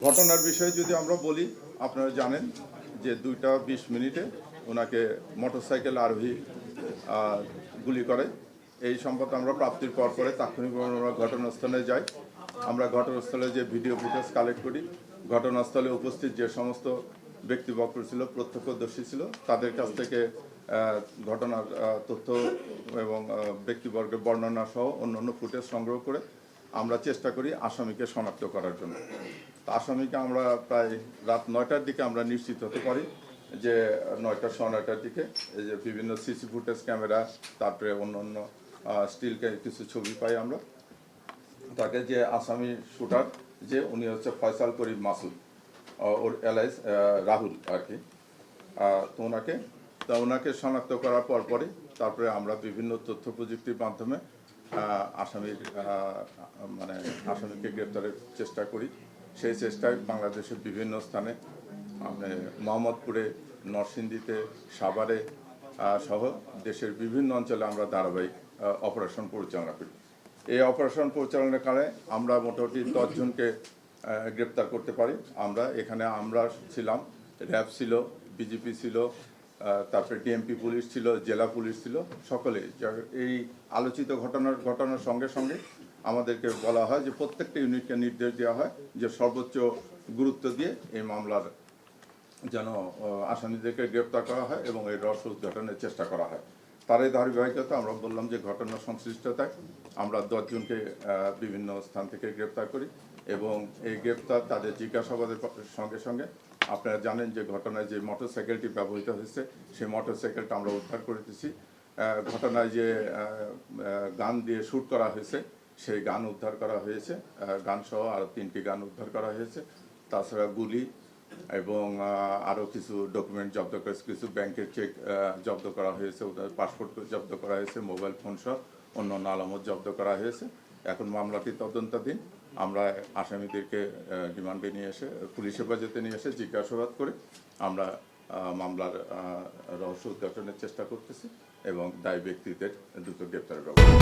ঘটনার বিষয়ে যদি আমরা বলি, আপনারা জানেন যে 2:20 ওনাকে মোটরসাইকেল আরোহী গুলি করে। এই সম্পদ আমরা প্রাপ্তির পর পরে তাৎক্ষণিকভাবে আমরা ঘটনাস্থলে যাই। আমরা ঘটনাস্থলে যে ভিডিও ফুটেজ কালেক্ট করি, ঘটনাস্থলে উপস্থিত যে সমস্ত ব্যক্তিবর্গ ছিল, প্রত্যক্ষদর্শী ছিল, তাদের কাছ থেকে ঘটনার তথ্য এবং ব্যক্তিবর্গের বর্ণনা সহ অন্যান্য ফুটেজ সংগ্রহ করে আমরা চেষ্টা করি আসামিকে শনাক্ত করার জন্য। আসামিকে আমরা প্রায় রাত 9টার দিকে আমরা নিশ্চিত হতে পারি যে 9টার দিকে এই যে বিভিন্ন সিসি ফুটেজ ক্যামেরা, তারপরে অন্যান্য স্টিলকে কিছু ছবি পাই আমরা। তাকে যে আসামি শুটার যে উনি হচ্ছে ফয়সাল করিম মাসুদ, ওর এলাইস রাহুল আর কি। তো ওনাকে শনাক্ত করার পরে তারপরে আমরা বিভিন্ন তথ্য প্রযুক্তির মাধ্যমে আসামিকে গ্রেপ্তারের চেষ্টা করি। সেই চেষ্টায় বাংলাদেশের বিভিন্ন স্থানে মোহাম্মদপুরে, নরসিংদীতে, সাভারে সহ দেশের বিভিন্ন অঞ্চলে আমরা ধারাবাহিক অপারেশন পরিচালনা করি। এই অপারেশন পরিচালনাকালে আমরা মোটামুটি 10 জনকে গ্রেপ্তার করতে পারি। আমরা ছিলাম, র্যাব ছিল, বিজিপি ছিল, তারপরে ডিএমপি পুলিশ ছিল, জেলা পুলিশ ছিল, সকলে। এই আলোচিত ঘটনার সঙ্গে সঙ্গে আমাদেরকে বলা হয় যে প্রত্যেকটা ইউনিটকে নির্দেশ দেওয়া হয় যে সর্বোচ্চ গুরুত্ব দিয়ে এই মামলার যেন আসামিদেরকে গ্রেপ্তার করা হয় এবং এই রহস্য উদ্ঘাটনের চেষ্টা করা হয়। তার এই ধারাবাহিকতা আমরা বললাম যে ঘটনার সংশ্লিষ্টতায় আমরা 10 জনকে বিভিন্ন স্থান থেকে গ্রেপ্তার করি এবং এই গ্রেপ্তার তাদের জিজ্ঞাসাবাদের সঙ্গে সঙ্গে আপনারা জানেন যে ঘটনায় যে মোটরসাইকেলটি ব্যবহৃত হয়েছে সেই মোটরসাইকেলটা আমরা উদ্ধার করেছি। ঘটনায় যে গান দিয়ে শ্যুট করা হয়েছে সেই গান উদ্ধার করা হয়েছে, গান সহ আরও 3টি গান উদ্ধার করা হয়েছে। তাছাড়া গুলি এবং আরও কিছু ডকুমেন্ট জব্দ করেছে, কিছু ব্যাংকের চেক জব্দ করা হয়েছে, ওদের পাসপোর্ট জব্দ করা হয়েছে, মোবাইল ফোন সহ অন্যান্য আলামত জব্দ করা হয়েছে। এখন মামলাটি তদন্তাধীন। আমরা আসামিদেরকে রিমান্ডে নিয়ে এসে পুলিশ হেফাজতে নিয়ে এসে জিজ্ঞাসাবাদ করে আমরা মামলার রহস্য উদ্ঘাটনের চেষ্টা করতেছি এবং দায়ী ব্যক্তিদের দ্রুত গ্রেপ্তারের ব্যবস্থা।